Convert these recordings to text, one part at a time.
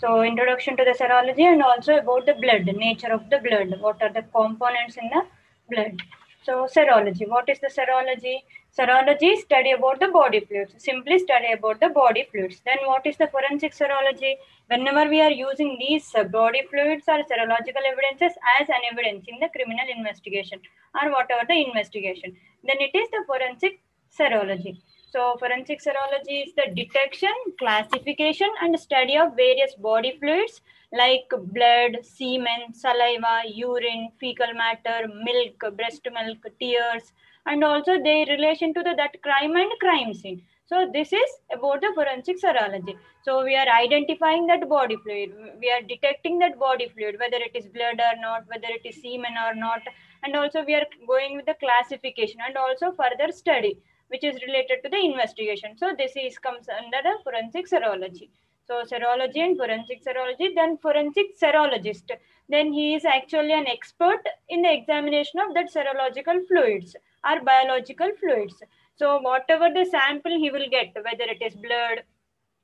So introduction to the serology and also about the blood, nature of the blood, what are the components in the blood. So serology, what is the serology? Serology is study about the body fluids, simply study about the body fluids. Then what is the forensic serology? Whenever we are using these body fluids or serological evidences as an evidence in the criminal investigation or whatever the investigation, then it is the forensic serology. So forensic serology is the detection, classification and study of various body fluids like blood, semen, saliva, urine, fecal matter, milk, breast milk, tears, and also their relation to that crime and crime scene. So this is about the forensic serology. So we are identifying that body fluid, we are detecting that body fluid, whether it is blood or not, whether it is semen or not, and also we are going with the classification and also further study which is related to the investigation. So this is comes under the forensic serology. So serology and forensic serology, then forensic serologist. Then he is actually an expert in the examination of that serological fluids or biological fluids. So whatever the sample he will get, whether it is blood,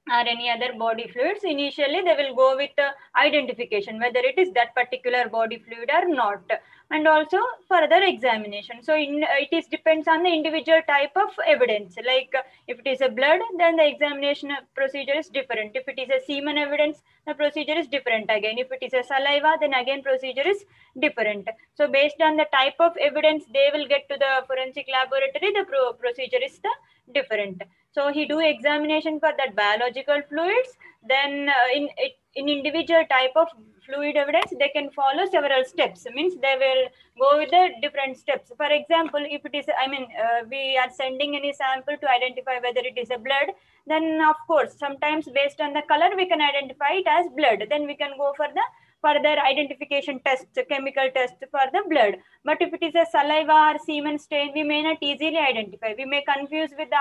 or any other body fluids, initially they will go with the identification whether it is that particular body fluid or not, and also further examination. So it is depends on the individual type of evidence, like if it is a blood, then the examination procedure is different. If it is a semen evidence, the procedure is different again. If it is a saliva, then again procedure is different. So based on the type of evidence they will get to the forensic laboratory, the procedure is the different. So he do examination for that biological fluids. Then in individual type of fluid evidence, they can follow several steps. Means they will go with the different steps. For example, if it is, we are sending any sample to identify whether it is a blood, then of course, sometimes based on the color, we can identify it as blood. Then we can go for the further identification tests, chemical tests for the blood. But if it is a saliva or semen stain, we may not easily identify. We may confuse with the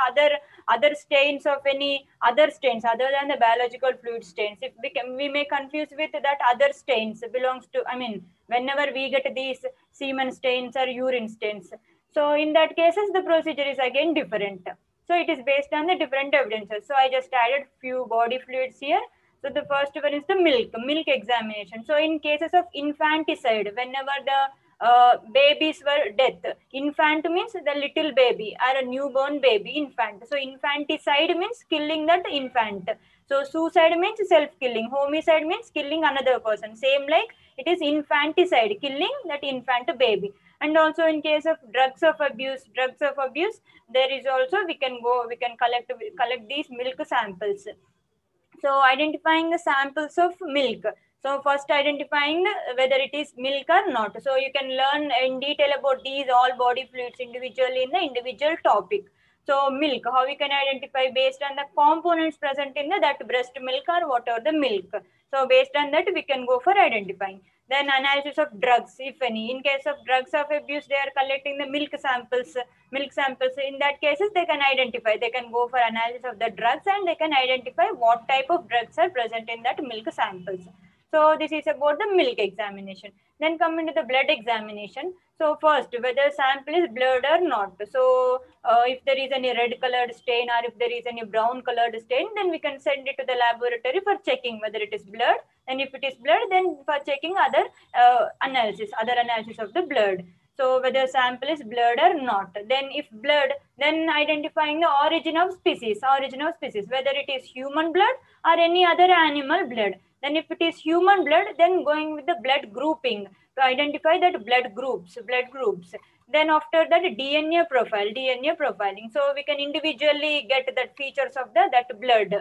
other stains of any other stains other than the biological fluid stains. If we may confuse with that other stains belongs to, whenever we get these semen stains or urine stains. So in that cases, the procedure is again different. So it is based on the different evidences. So I just added few body fluids here. So the first one is the milk examination. So in cases of infanticide, whenever the babies were death, infant means the little baby or a newborn baby, infant. So infanticide means killing that infant. So suicide means self-killing. Homicide means killing another person. Same like it is infanticide, killing that infant baby. And also in case of drugs of abuse, there is also we can collect these milk samples. So identifying the samples of milk. So first identifying whether it is milk or not. So you can learn in detail about these all body fluids individually in the individual topic. So milk, how we can identify based on the components present in that breast milk or whatever the milk. So based on that we can go for identifying. Then analysis of drugs, if any. In case of drugs of abuse, they are collecting the milk samples. In that cases, they can identify. They can go for analysis of the drugs and they can identify what type of drugs are present in that milk samples. So this is about the milk examination. Then coming to the blood examination. So first, whether sample is blood or not. So if there is any red colored stain or if there is any brown colored stain, then we can send it to the laboratory for checking whether it is blood. And if it is blood, then for checking other analysis of the blood. So whether sample is blood or not. Then if blood, then identifying the origin of species, whether it is human blood or any other animal blood. Then if it is human blood, then going with the blood grouping to identify that blood groups. Then after that, DNA profiling. So we can individually get that features of that blood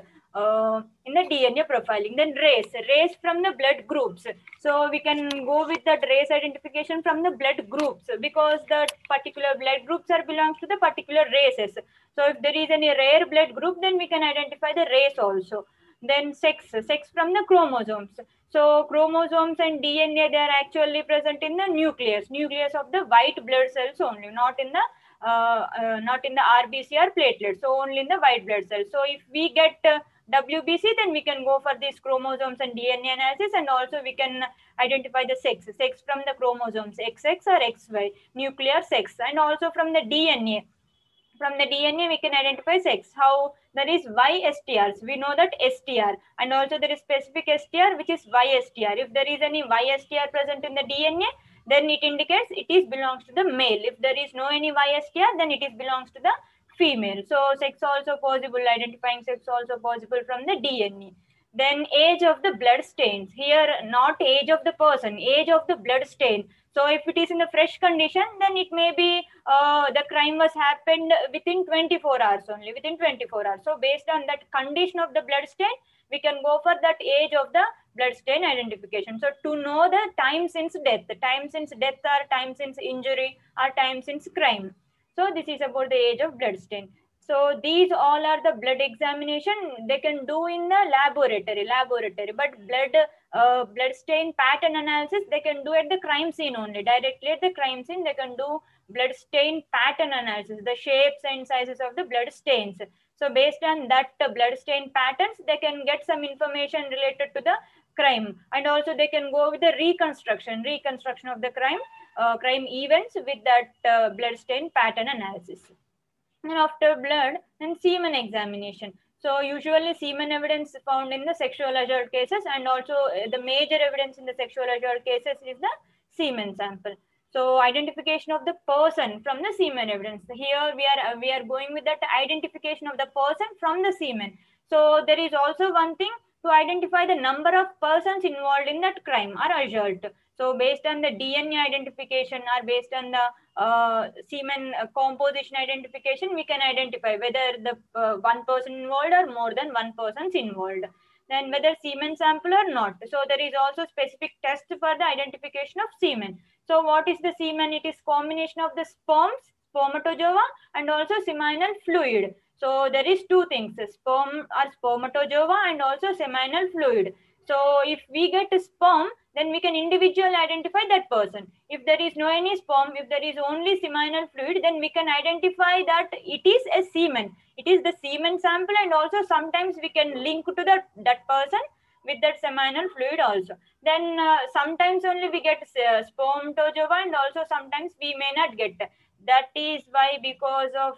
in the DNA profiling. Then race from the blood groups. So we can go with that race identification from the blood groups because the particular blood groups are belongs to the particular races. So if there is any rare blood group, then we can identify the race also. Then sex from the chromosomes. So chromosomes and DNA, they are actually present in the nucleus of the white blood cells only, not in the RBC or platelets. So only in the white blood cells. So if we get WBC, then we can go for these chromosomes and DNA analysis, and also we can identify the sex from the chromosomes XX or XY, nuclear sex, and also from the DNA. From the DNA, we can identify sex. How? There is Y STRs. We know that STR. And also there is specific STR, which is Y STR. If there is any Y STR present in the DNA, then it indicates it is belongs to the male. If there is no any Y STR, then it is belongs to the female. So sex also possible, identifying sex also possible from the DNA. Then age of the blood stains. Here, not age of the person, age of the blood stain. So if it is in the fresh condition, then it may be the crime was happened within 24 hours only, within 24 hours. So based on that condition of the blood stain, we can go for that age of the blood stain identification. So to know the time since death, time since death or time since injury or time since crime. So this is about the age of blood stain. So these all are the blood examination they can do in the laboratory. But blood stain pattern analysis they can do at the crime scene only. Directly at the crime scene they can do blood stain pattern analysis, the shapes and sizes of the blood stains. So based on that blood stain patterns, they can get some information related to the crime, and also they can go with the reconstruction of the crime events with that blood stain pattern analysis. And after blood, then semen examination. So usually semen evidence found in the sexual assault cases, and also the major evidence in the sexual assault cases is the semen sample. So identification of the person from the semen evidence. Here we are going with that identification of the person from the semen. So there is also one thing to identify the number of persons involved in that crime or assault. So based on the DNA identification or based on the semen composition identification, we can identify whether the one person involved or more than one person is involved. Then whether semen sample or not. So there is also specific test for the identification of semen. So what is the semen? It is combination of the sperms, spermatozoa, and also seminal fluid. So there is two things, sperm or spermatozoa and also seminal fluid. So if we get a sperm, then we can individually identify that person. If there is no any sperm, if there is only seminal fluid, then we can identify that it is a semen. It is the semen sample, and also sometimes we can link to that person with that seminal fluid also. Then sometimes only we get spermatozoa, and also sometimes we may not get. That is why, because of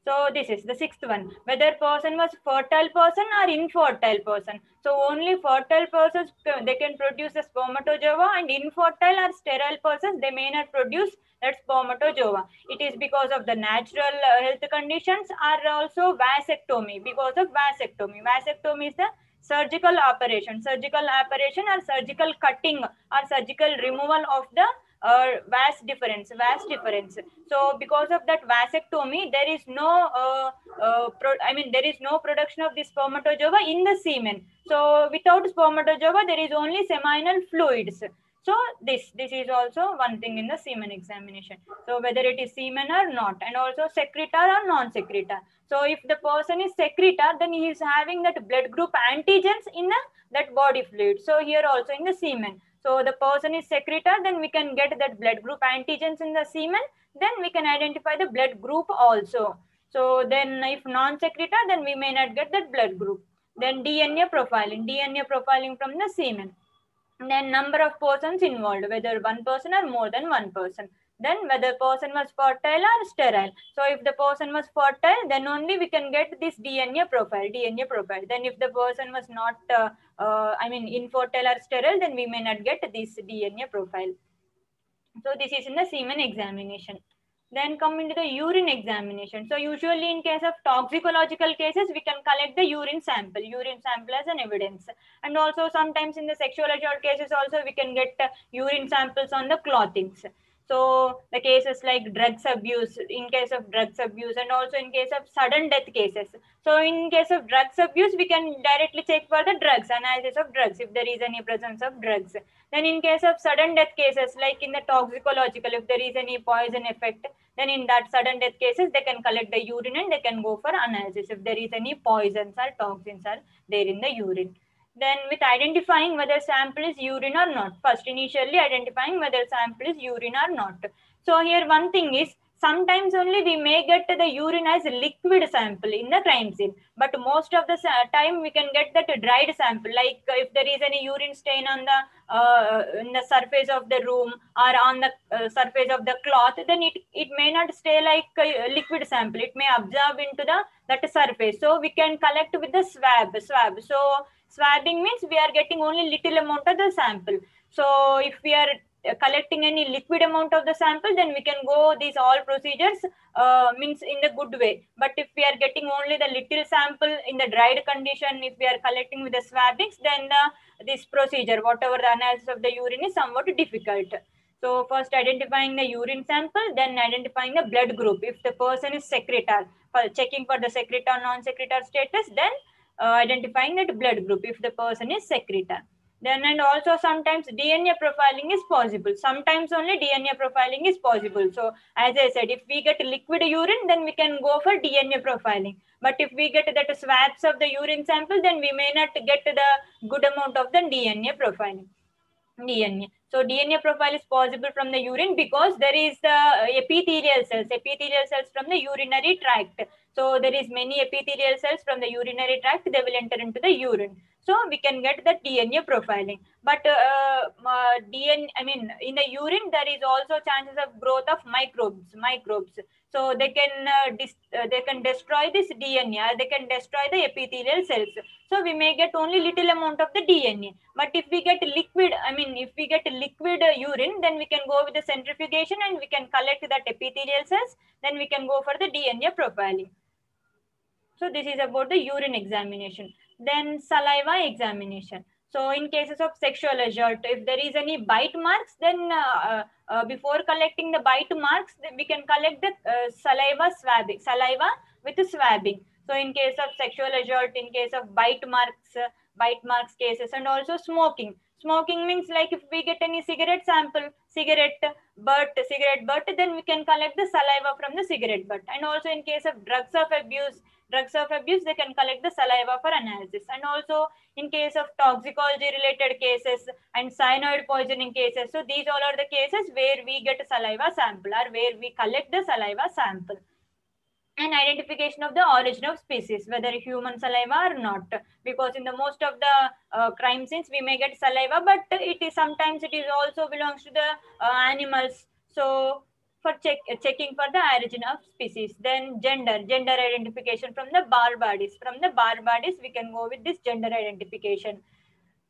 so this is the sixth one, whether person was fertile person or infertile person. So only fertile persons, they can produce a spermatozoa, and infertile or sterile persons, they may not produce that spermatozoa. It is because of the natural health conditions, or also vasectomy, because of vasectomy. Vasectomy is the surgical operation or surgical cutting or surgical removal of the vas difference. So because of that vasectomy, there is no there is no production of the spermatozoa in the semen. So without spermatozoa, there is only seminal fluids. So this is also one thing in the semen examination. So whether it is semen or not, and also secretor or non-secretor. So if the person is secretor, then he is having that blood group antigens in that body fluid. So here also in the semen. So the person is secretor, then we can get that blood group antigens in the semen. Then we can identify the blood group also. So then if non-secretor, then we may not get that blood group. Then DNA profiling from the semen. Then number of persons involved, whether one person or more than one person. Then whether person was fertile or sterile. So if the person was fertile, then only we can get this DNA profile. Then if the person was not, infertile or sterile, then we may not get this DNA profile. So this is in the semen examination. Then come into the urine examination. So usually in case of toxicological cases, we can collect the urine sample as an evidence. And also sometimes in the sexual assault cases also we can get urine samples on the clothings. So the cases like drugs abuse, in case of drugs abuse, and also in case of sudden death cases. So in case of drugs abuse, we can directly check for the drugs, analysis of drugs, if there is any presence of drugs. Then in case of sudden death cases, like in the toxicological, if there is any poison effect, then in that sudden death cases, they can collect the urine and they can go for analysis if there is any poisons or toxins are there in the urine. Then with identifying whether sample is urine or not. First, initially identifying whether sample is urine or not. So here one thing is, sometimes only we may get the urine as liquid sample in the crime scene, but most of the time we can get that dried sample, like if there is any urine stain on the in the surface of the room or on the surface of the cloth, then it may not stay like a liquid sample, it may absorb into the that surface. So we can collect with the swab. So swabbing means we are getting only little amount of the sample. So if we are collecting any liquid amount of the sample, then we can go these all procedures means in the good way. But if we are getting only the little sample in the dried condition, if we are collecting with the swabbings, then this procedure, whatever the analysis of the urine, is somewhat difficult. So first identifying the urine sample, then identifying the blood group. If the person is secretor, for checking for the secretor non-secretor status, then identifying that blood group if the person is secretor. Then and also sometimes DNA profiling is possible. Sometimes only DNA profiling is possible. So as I said, if we get liquid urine, then we can go for DNA profiling. But if we get that swabs of the urine sample, then we may not get the good amount of the DNA profiling. DNA. So DNA profile is possible from the urine because there is the epithelial cells from the urinary tract. So there is many epithelial cells from the urinary tract, they will enter into the urine. So we can get the DNA profiling. But DNA, I mean, in the urine, there is also chances of growth of microbes. So they can destroy this DNA, or they can destroy the epithelial cells. So we may get only little amount of the DNA. But if we get liquid, if we get liquid urine, then we can go with the centrifugation and we can collect that epithelial cells. Then we can go for the DNA profiling. So this is about the urine examination. Then saliva examination. So in cases of sexual assault, if there is any bite marks, then before collecting the bite marks, we can collect the saliva with swabbing. So in case of sexual assault, in case of bite marks cases, and also smoking. Smoking means like if we get any cigarette sample, cigarette butt, then we can collect the saliva from the cigarette butt. And also in case of drugs of abuse, they can collect the saliva for analysis. And also in case of toxicology related cases and cyanide poisoning cases, so these all are the cases where we get a saliva sample or where we collect the saliva sample. And identification of the origin of species, whether human saliva or not, because in the most of the crime scenes we may get saliva, but sometimes it is also belongs to the animals. So for checking for the origin of species. Then gender identification from the bar bodies. From the bar bodies we can go with this gender identification.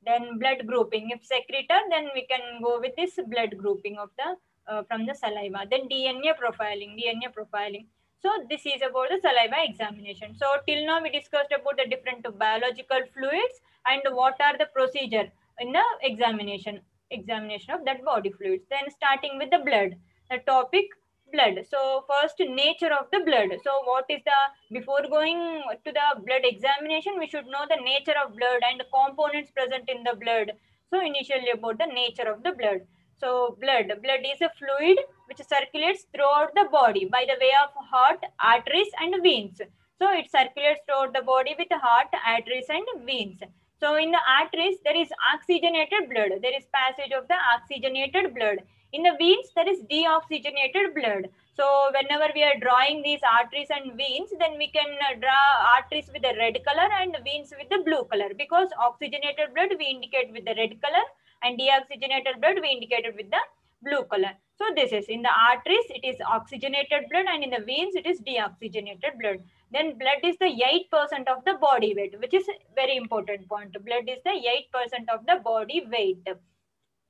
Then blood grouping, if secretor, then we can go with this blood grouping of the from the saliva. Then DNA profiling. So this is about the saliva examination. So till now we discussed about the different biological fluids and what are the procedure in the examination of that body fluids. Then starting with the blood, the topic blood. So first, nature of the blood. So what is before going to the blood examination, we should know the nature of blood and the components present in the blood. So initially about the nature of the blood. So blood is a fluid which circulates throughout the body by the way of heart, arteries and veins. So it circulates throughout the body with heart, arteries and veins. So in the arteries, there is oxygenated blood. There is passage of the oxygenated blood. In the veins, there is deoxygenated blood. So whenever we are drawing these arteries and veins, then we can draw arteries with the red color and veins with the blue color, because oxygenated blood we indicate with the red color and deoxygenated blood we indicated with the blue color. So this is in the arteries, it is oxygenated blood, and in the veins, it is deoxygenated blood. Then blood is the 8% of the body weight, which is very important point. Blood is the 8% of the body weight.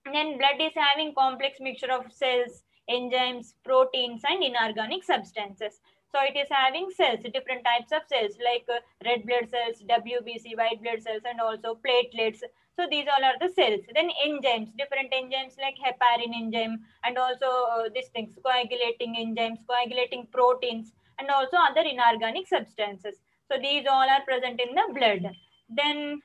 And then blood is having complex mixture of cells, enzymes, proteins and inorganic substances. So it is having cells, different types of cells like red blood cells, WBC, white blood cells, and also platelets. So these all are the cells. Then enzymes, different enzymes like heparin enzyme, and also these things, coagulating enzymes, coagulating proteins, and also other inorganic substances. So these all are present in the blood. Then,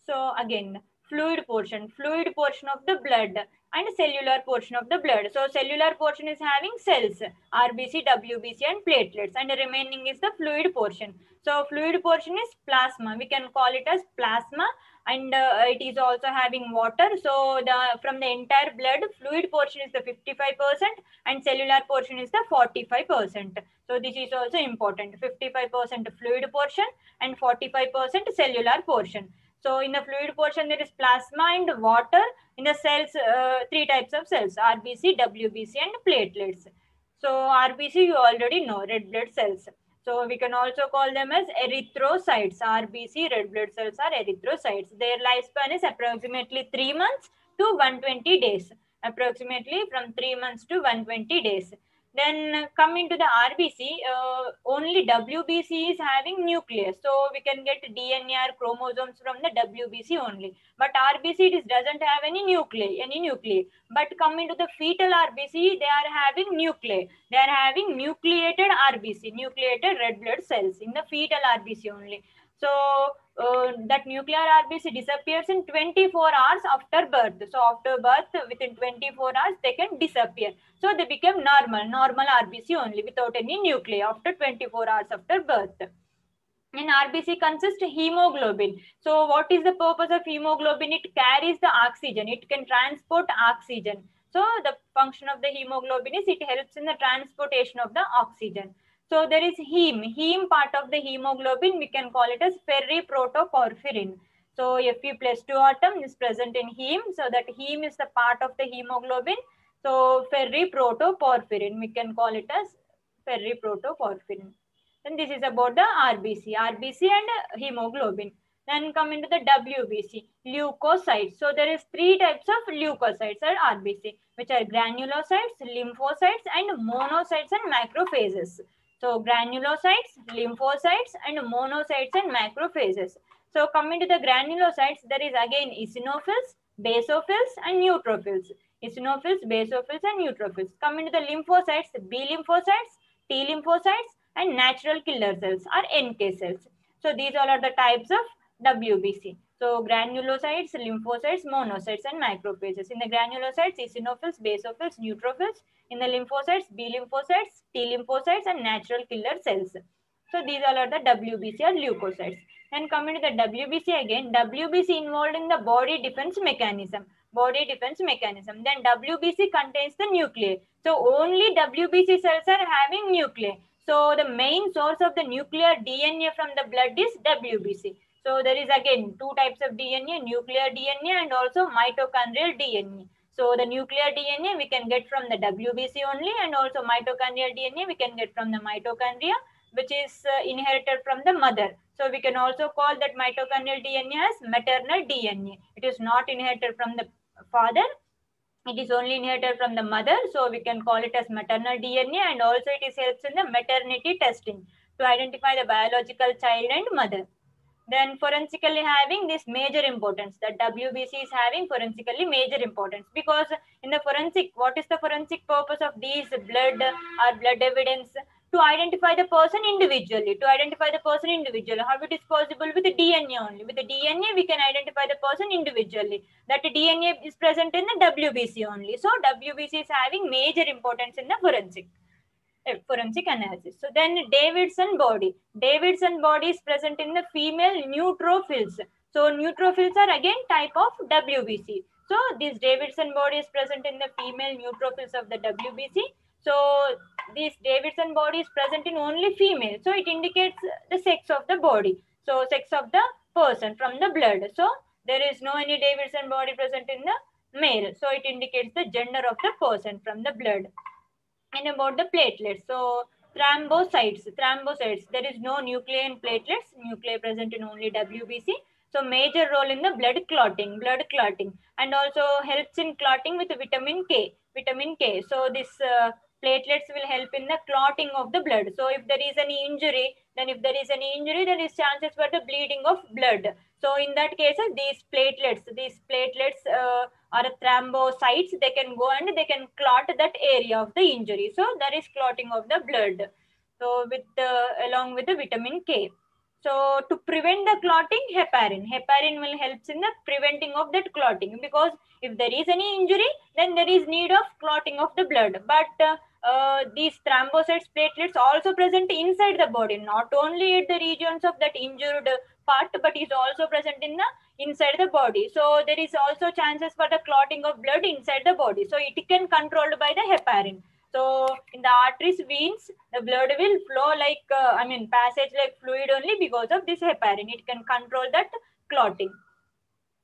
so again, fluid portion of the blood. and cellular portion of the blood. So cellular portion is having cells, RBC, WBC and platelets, and the remaining is the fluid portion. So fluid portion is plasma. We can call it as plasma, and it is also having water. So the from the entire blood, fluid portion is the 55% and cellular portion is the 45%. So this is also important. 55% fluid portion and 45% cellular portion. So in the fluid portion, there is plasma and water. In the cells, three types of cells, RBC, WBC and platelets. So RBC you already know, red blood cells. So we can also call them as erythrocytes. RBC, red blood cells are erythrocytes. Their lifespan is approximately 3 months to 120 days. Approximately from 3 months to 120 days. Then coming to the RBC, only WBC is having nucleus. So we can get DNA or chromosomes from the WBC only. But RBC doesn't have any nuclei. But coming to the fetal RBC, they are having nuclei. They are having nucleated RBC, nucleated red blood cells in the fetal RBC only. So that nuclear RBC disappears in 24 hours after birth. So after birth, within 24 hours, they can disappear. So they become normal RBC only without any nuclei after 24 hours after birth. In RBC consists hemoglobin. So what is the purpose of hemoglobin? It carries the oxygen. It can transport oxygen. So the function of the hemoglobin is it helps in the transportation of the oxygen. So there is heme. Heme part of the hemoglobin, we can call it as ferriprotoporphyrin. So Fe plus 2 atom is present in heme. So that heme is the part of the hemoglobin. So ferriprotoporphyrin, we can call it as ferriprotoporphyrin. Then this is about the RBC and hemoglobin. Then come into the WBC, leukocytes. So there is three types of leukocytes at RBC, which are granulocytes, lymphocytes, and monocytes and macrophages. So granulocytes, lymphocytes, and monocytes and macrophages. So coming to the granulocytes, there is again eosinophils, basophils, and neutrophils. Eosinophils, basophils, and neutrophils. Coming to the lymphocytes, B lymphocytes, T lymphocytes, and natural killer cells are NK cells. So these all are the types of WBC. So granulocytes, lymphocytes, monocytes, and macrophages. In the granulocytes, eosinophils, basophils, neutrophils. In the lymphocytes, B lymphocytes, T lymphocytes, and natural killer cells. So these all are the WBC or leukocytes. Then coming to the WBC again, WBC involved in the body defense mechanism. Then WBC contains the nuclei. So only WBC cells are having nuclei. So the main source of the nuclear DNA from the blood is WBC. So there is again two types of DNA, nuclear DNA and also mitochondrial DNA. So the nuclear DNA we can get from the WBC only, and also mitochondrial DNA we can get from the mitochondria, which is inherited from the mother. So we can also call that mitochondrial DNA as maternal DNA. It is not inherited from the father. It is only inherited from the mother, so we can call it as maternal DNA, and also it is helps in the maternity testing to identify the biological child and mother. Then forensically having this major importance, that WBC is having forensically major importance, because in the forensic, what is the forensic purpose of these blood or blood evidence? To identify the person individually, how it is possible with the DNA only. With the DNA we can identify the person individually. That DNA is present in the WBC only. So WBC is having major importance in the forensic analysis. So then Davidson body is present in the female neutrophils. So neutrophils are again type of WBC. So this Davidson body is present in the female neutrophils of the WBC. So this Davidson body is present in only female. So it indicates the sex of the body. So sex of the person from the blood. So there is no any Davidson body present in the male. So it indicates the gender of the person from the blood. And about the platelets, so thrombocytes, there is no nuclei in platelets, nuclei present in only WBC. So major role in the blood clotting, and also helps in clotting with vitamin K. So this platelets will help in the clotting of the blood. So if there is any injury, there is chances for the bleeding of blood. So in that case, these platelets are thrombocytes. They can go and they can clot that area of the injury. So there is clotting of the blood. So with along with the vitamin K. So to prevent the clotting, heparin will help in the preventing of that clotting, because if there is any injury, then there is need of clotting of the blood. But these thrombocytes, platelets also present inside the body, not only at the regions of that injured part, but is also present in the inside the body. So there is also chances for the clotting of blood inside the body. So it can controlled by the heparin. So in the arteries, veins, the blood will flow like, passage like fluid only because of this heparin. It can control that clotting.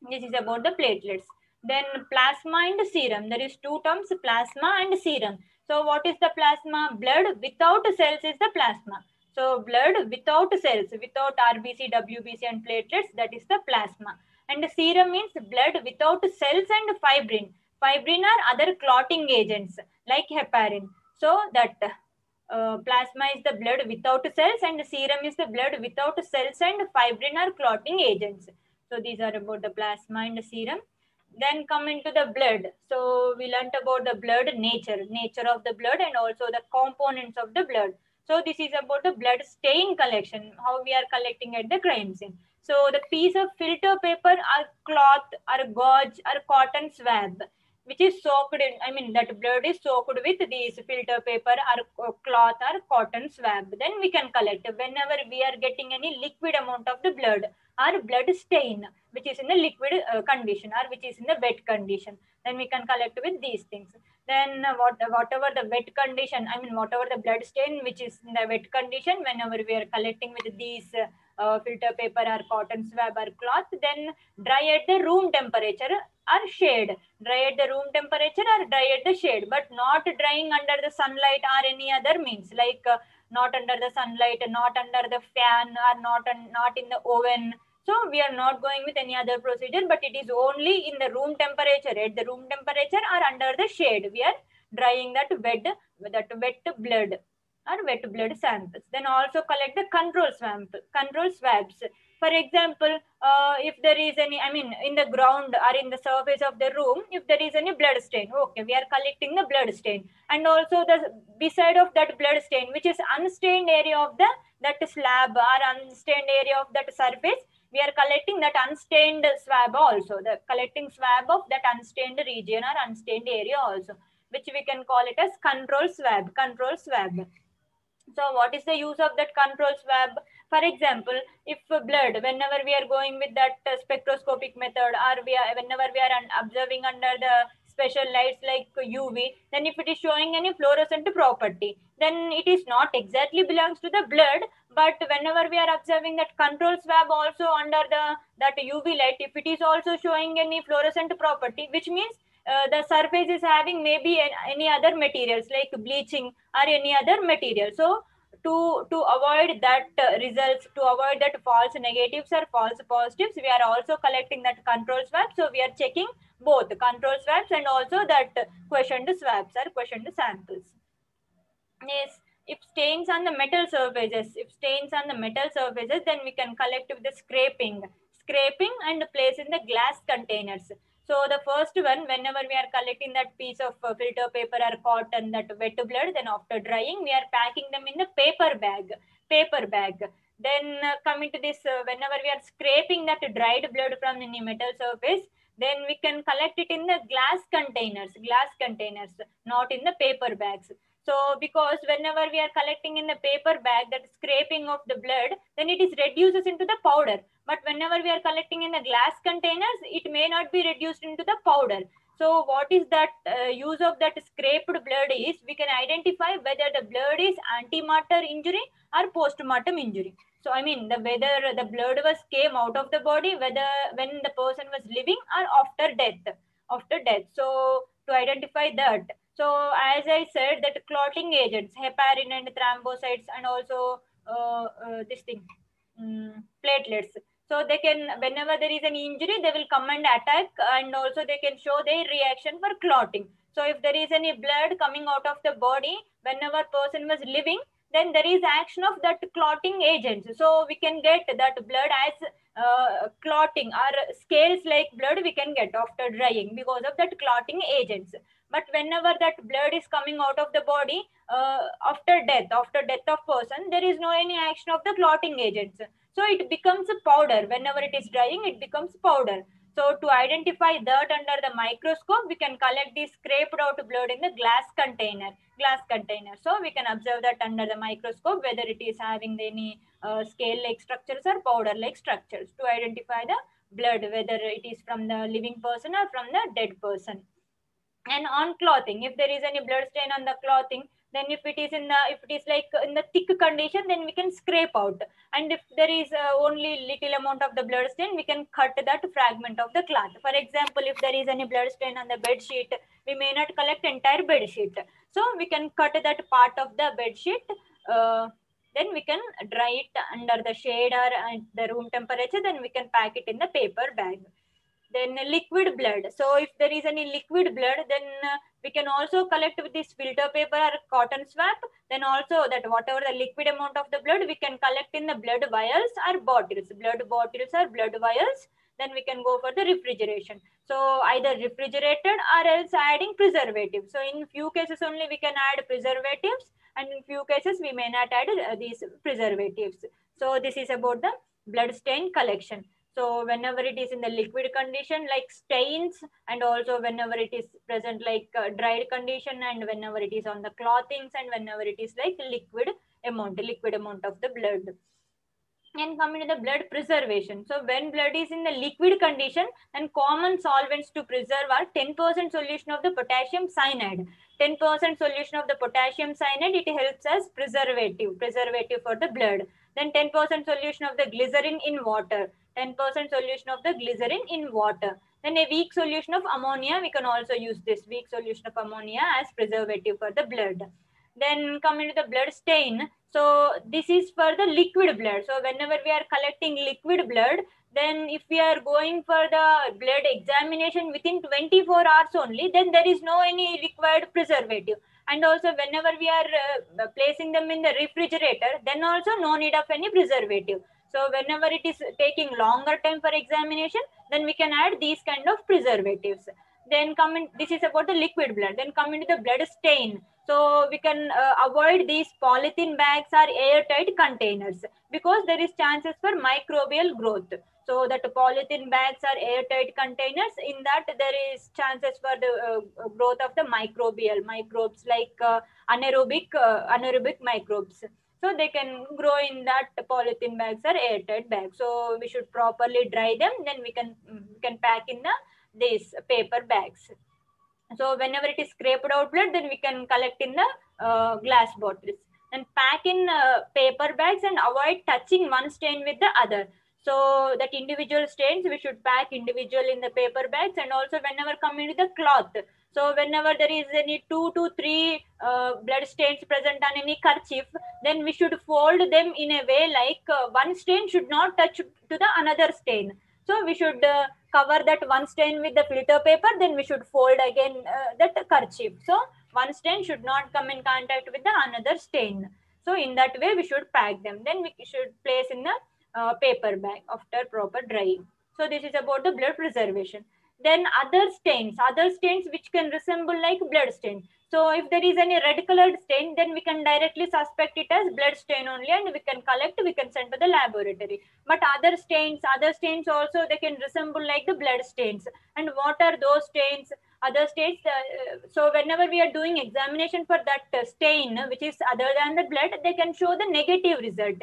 This is about the platelets. Then plasma and serum. There is two terms, plasma and serum. So what is the plasma? Blood without cells is the plasma. So blood without cells, without RBC, WBC and platelets, that is the plasma. And the serum means blood without cells and fibrin. Fibrin are other clotting agents like heparin. So that plasma is the blood without cells and serum is the blood without cells and fibrin are clotting agents. So these are about the plasma and the serum. Then come into the blood. So we learnt about the blood nature of the blood and also the components of the blood. So this is about the blood stain collection, how we are collecting at the crime scene. So the piece of filter paper or cloth or gauze or cotton swab, which is soaked in, that blood is soaked with these filter paper or cloth or cotton swab. Then we can collect whenever we are getting any liquid amount of the blood or blood stain, which is in the liquid condition or which is in the wet condition. Then we can collect with these things. Then whatever the wet condition, whatever the blood stain which is in the wet condition, whenever we are collecting with these filter paper or cotton swab or cloth, then dry at the room temperature or shade. Dry at the room temperature or dry at the shade, but not drying under the sunlight or any other means, like not under the sunlight, not under the fan, or not in the oven. So we are not going with any other procedure, but it is only in the room temperature, at the room temperature or under the shade. We are drying that wet blood or wet blood samples. Then also collect the control swabs. For example, if there is any, in the ground or in the surface of the room, if there is any blood stain, okay, we are collecting the blood stain. And also the beside of that blood stain, which is unstained area of that slab or unstained area of that surface, we are collecting that unstained swab also, the collecting swab of that unstained region or unstained area also, which we can call it as control swab. So what is the use of that control swab? For example, if blood, whenever we are going with that spectroscopic method, or whenever we are observing under the special lights like UV, then if it is showing any fluorescent property, then it is not exactly belongs to the blood. But whenever we are observing that control swab also under that UV light, if it is also showing any fluorescent property, which means the surface is having maybe any other materials like bleaching or any other material. So to avoid that results, to avoid that false negatives or false positives, we are also collecting that control swab. So we are checking both control swabs and also that questioned swabs or questioned samples. Yes, if stains on the metal surfaces, then we can collect with the scraping and place in the glass containers. So the first one, whenever we are collecting that piece of filter paper or cotton, that wet blood, then after drying, we are packing them in the paper bag. Then coming to this, whenever we are scraping that dried blood from any metal surface, then we can collect it in the glass containers, not in the paper bags. So because whenever we are collecting in the paper bag, that scraping of the blood, then it is reduces into the powder. But whenever we are collecting in the glass containers, it may not be reduced into the powder. So what is that use of that scraped blood is, we can identify whether the blood is antenatal injury or postmortem injury. So whether the blood came out of the body, whether when the person was living or after death. So to identify that. So as I said, that clotting agents, heparin and thrombocytes, and also this thing, platelets. So they can, whenever there is an injury, they will come and attack, and also they can show their reaction for clotting. So if there is any blood coming out of the body, whenever person was living, then there is action of that clotting agents. So we can get that blood as clotting, or scales like blood we can get after drying because of that clotting agents. But whenever that blood is coming out of the body after death of person, there is no any action of the clotting agents. So it becomes a powder. Whenever it is drying, it becomes powder. So to identify that under the microscope, we can collect the scraped out blood in the glass container. So we can observe that under the microscope whether it is having any scale-like structures or powder-like structures, to identify the blood whether it is from the living person or from the dead person. And on clothing, if there is any blood stain on the clothing, then if it is like in the thick condition, then we can scrape out. And if there is only little amount of the blood stain, we can cut that fragment of the cloth. For example, if there is any blood stain on the bed sheet, we may not collect entire bed sheet, so we can cut that part of the bed sheet. Then we can dry it under the shade or at the room temperature, then we can pack it in the paper bag. Then liquid blood. So if there is any liquid blood, then we can also collect with this filter paper or cotton swab. Then also that whatever the liquid amount of the blood, we can collect in the blood vials or bottles, blood vials. Then we can go for the refrigeration. So either refrigerated or else adding preservatives. So in few cases only we can add preservatives, and in few cases we may not add these preservatives. So this is about the blood stain collection. So whenever it is in the liquid condition like stains, and also whenever it is present like dried condition, and whenever it is on the clothings, and whenever it is like liquid amount of the blood. And coming to the blood preservation. So when blood is in the liquid condition, then common solvents to preserve are 10% solution of the potassium cyanide. 10% solution of the potassium cyanide, it helps as preservative for the blood. Then 10% solution of the glycerin in water. 10% solution of the glycerin in water. Then a weak solution of ammonia, we can also use this weak solution of ammonia as preservative for the blood. Then coming to the blood stain. So this is for the liquid blood. So whenever we are collecting liquid blood, then if we are going for the blood examination within 24 hours only, then there is no any required preservative. And also whenever we are placing them in the refrigerator, then also no need of any preservative. So whenever it is taking longer time for examination, then we can add these kind of preservatives. Then this is about the liquid blood. Then coming to the blood stain. So we can avoid these polythene bags or airtight containers, because there is chances for microbial growth. So that polythene bags are airtight containers, in that there is chances for the growth of the microbes like anaerobic microbes. So they can grow in that polythene bags or airtight bags. So we should properly dry them. Then we can pack in these paper bags. So whenever it is scraped out blood, then we can collect in the glass bottles. And pack in paper bags and avoid touching one stain with the other. So that individual stains we should pack individual in the paper bags. And also whenever coming to the cloth, so whenever there is any 2 to 3 blood stains present on any kerchief, then we should fold them in a way like one stain should not touch to the another stain. So we should cover that one stain with the filter paper, then we should fold again that kerchief. So one stain should not come in contact with the another stain. So in that way we should pack them. Then we should place in the paper bag after proper drying. So this is about the blood preservation. Then other stains which can resemble like blood stain. So if there is any red colored stain, then we can directly suspect it as blood stain only, and we can send to the laboratory. But other stains also, they can resemble like the blood stains. And what are those stains? Other stains, so whenever we are doing examination for that stain, which is other than the blood, they can show the negative result.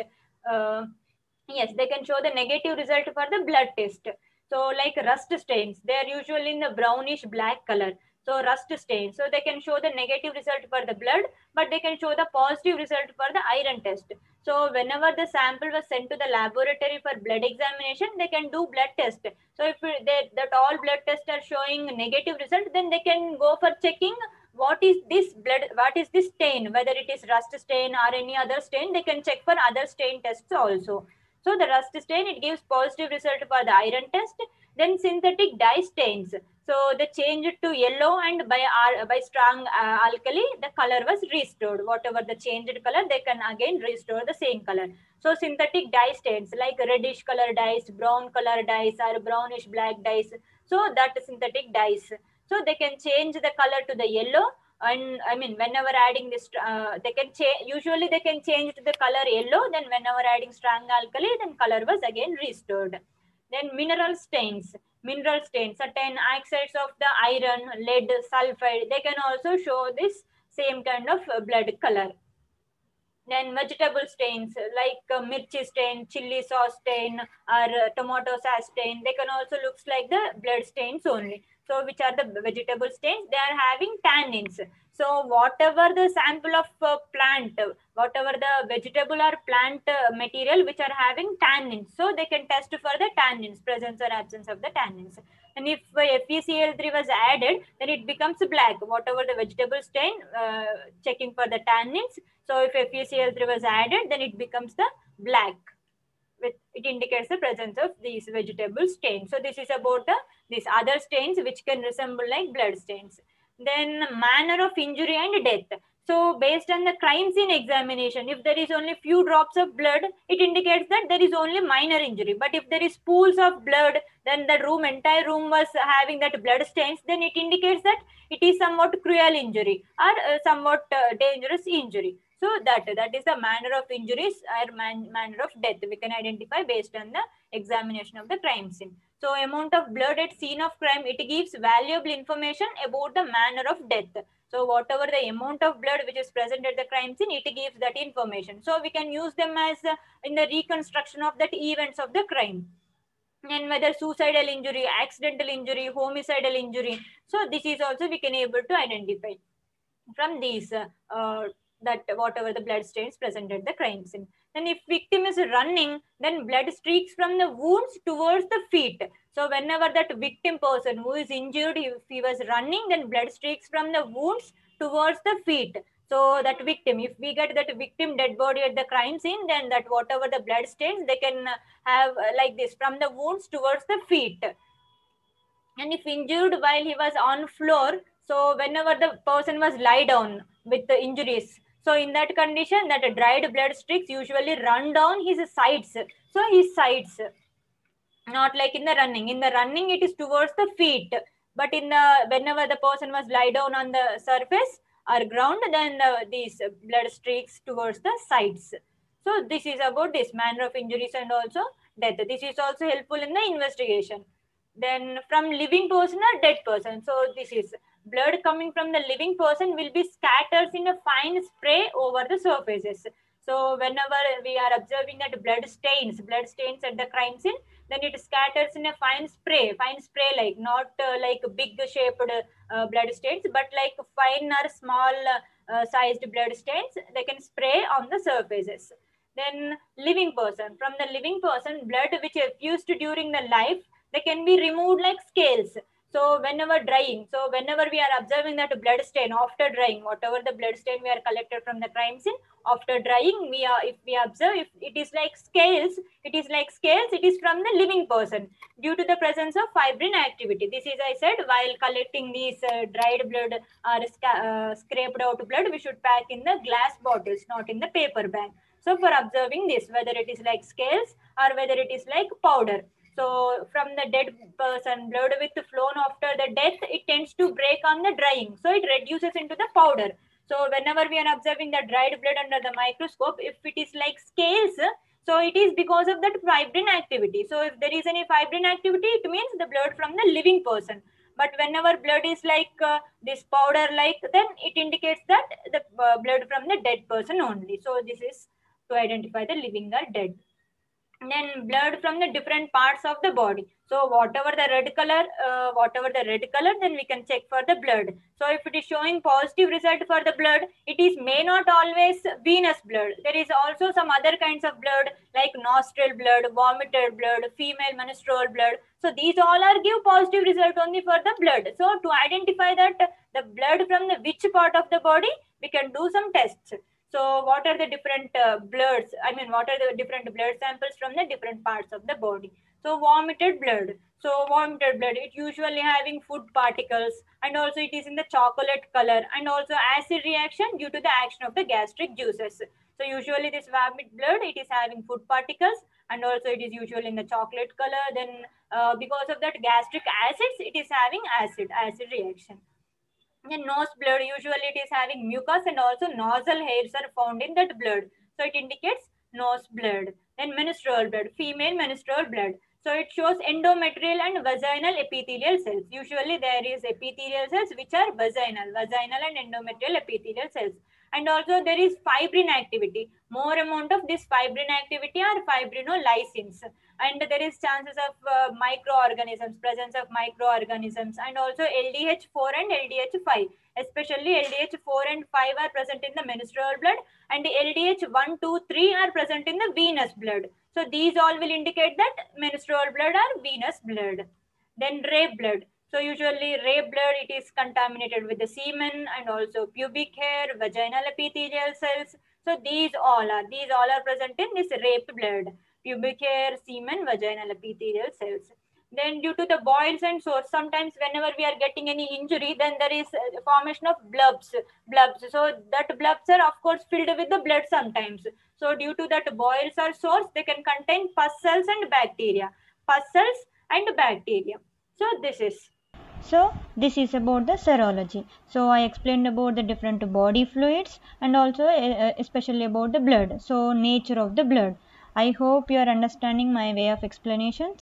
Yes, they can show the negative result for the blood test. So like rust stains, they are usually in the brownish black color. So rust stains, so they can show the negative result for the blood, but they can show the positive result for the iron test. So whenever the sample was sent to the laboratory for blood examination, they can do blood test. So if that all blood tests are showing negative result, then they can go for checking what is this stain, whether it is rust stain or any other stain. They can check for other stain tests also. So the rust stain, it gives positive result for the iron test. Then synthetic dye stains. So they change it to yellow, and by strong alkali, the color was restored. Whatever the changed color, they can again restore the same color. So synthetic dye stains like reddish color dyes, brown color dyes, or brownish black dyes. So that synthetic dyes. So they can change the color to the yellow, and I mean, whenever adding this, they can change. Usually, they can change to the color yellow. Then, whenever adding strong alkali, then color was again restored. Then, mineral stains. Mineral stains. Certain oxides of the iron, lead, sulfide. They can also show this same kind of blood color. Then vegetable stains like mirchi stain, chili sauce stain, or tomato sauce stain. They can also looks like the blood stains only. So which are the vegetable stains? They are having tannins. So whatever the sample of plant, whatever the vegetable or plant material which are having tannins, so they can test for the tannins, presence or absence of the tannins. And if FeCl3 was added, then it becomes black. Whatever the vegetable stain, checking for the tannins. So if FeCl3 was added, then it becomes the black. It indicates the presence of these vegetable stains. So this is about these other stains which can resemble like blood stains. Then manner of injury and death. So based on the crime scene examination, if there is only few drops of blood, it indicates that there is only minor injury. But if there is pools of blood, then the entire room was having that blood stains, then it indicates that it is somewhat cruel injury or somewhat dangerous injury. So that is the manner of injuries or manner of death we can identify based on the examination of the crime scene. So amount of blood at scene of crime, it gives valuable information about the manner of death. So whatever the amount of blood which is present at the crime scene, it gives that information. So we can use them as in the reconstruction of that events of the crime. And whether suicidal injury, accidental injury, homicidal injury. So this is also we can able to identify from these that whatever the blood stains present at the crime scene. Then if victim is running, then blood streaks from the wounds towards the feet. So whenever that victim person who is injured, if he was running, then blood streaks from the wounds towards the feet. So that victim, if we get that victim dead body at the crime scene, then that whatever the blood stains, they can have like this from the wounds towards the feet. And if injured while he was on floor, so whenever the person was lie down with the injuries, so in that condition, that dried blood streaks usually run down his sides. So his sides, not like in the running. In the running, it is towards the feet. But in the whenever the person was lie down on the surface or ground, then these blood streaks towards the sides. So this is about this manner of injuries and also death. This is also helpful in the investigation. Then from living person or dead person. So this is blood coming from the living person will be scattered in a fine spray over the surfaces. So whenever we are observing that blood stains at the crime scene, then it scatters in a fine spray like not like big shaped blood stains, but like fine or small sized blood stains, they can spray on the surfaces. Then living person, from the living person, blood which effused during the life, they can be removed like scales. So whenever drying, so whenever we are observing that blood stain after drying, whatever the blood stain we are collected from the crime scene, after drying, if we observe, if it is like scales, it is from the living person due to the presence of fibrin activity. This is, I said, while collecting these dried blood or scraped out blood, we should pack in the glass bottles, not in the paper bag. So for observing this, whether it is like scales or whether it is like powder. So from the dead person, blood with flown after the death, it tends to break on the drying. So it reduces into the powder. So whenever we are observing the dried blood under the microscope, if it is like scales, so it is because of that fibrin activity. So if there is any fibrin activity, it means the blood from the living person. But whenever blood is like this powder like, then it indicates that the blood from the dead person only. So this is to identify the living or dead. Then blood from the different parts of the body. So whatever the red color, then we can check for the blood. So if it is showing positive result for the blood, it is may not always venous blood. There is also some other kinds of blood like nostril blood, vomited blood, female menstrual blood. So these all are give positive result only for the blood. So to identify that the blood from the which part of the body, we can do some tests. So what are the different bloods? I mean, what are the different blood samples from the different parts of the body? So vomited blood. So vomited blood, it usually having food particles and also it is in the chocolate color and also acid reaction due to the action of the gastric juices. So usually this vomit blood, it is having food particles and also it is usually in the chocolate color. Then because of that gastric acids, it is having acid reaction. Then nose blood, usually it is having mucus and also nozzle hairs are found in that blood. So it indicates nose blood. Then menstrual blood, female menstrual blood. So it shows endometrial and vaginal epithelial cells. Usually there is epithelial cells which are vaginal and endometrial epithelial cells. And also there is fibrin activity. More amount of this fibrin activity are fibrinolysins. And there is chances of microorganisms, presence of microorganisms, and also LDH4 and LDH5. Especially LDH4 and 5 are present in the menstrual blood, and the LDH1, 2, 3 are present in the venous blood. So these all will indicate that menstrual blood or venous blood. Then ray blood. So usually ray blood, it is contaminated with the semen and also pubic hair, vaginal epithelial cells. So these all are present in this ray blood. Pubic hair, semen, vaginal epithelial cells. Then due to the boils and sores, sometimes whenever we are getting any injury, then there is a formation of blubs. So that blubs are of course filled with the blood sometimes. So due to that boils or sores, they can contain pus cells and bacteria. So this is. So this is about the serology. So I explained about the different body fluids and also especially about the blood. So nature of the blood. I hope you are understanding my way of explanation.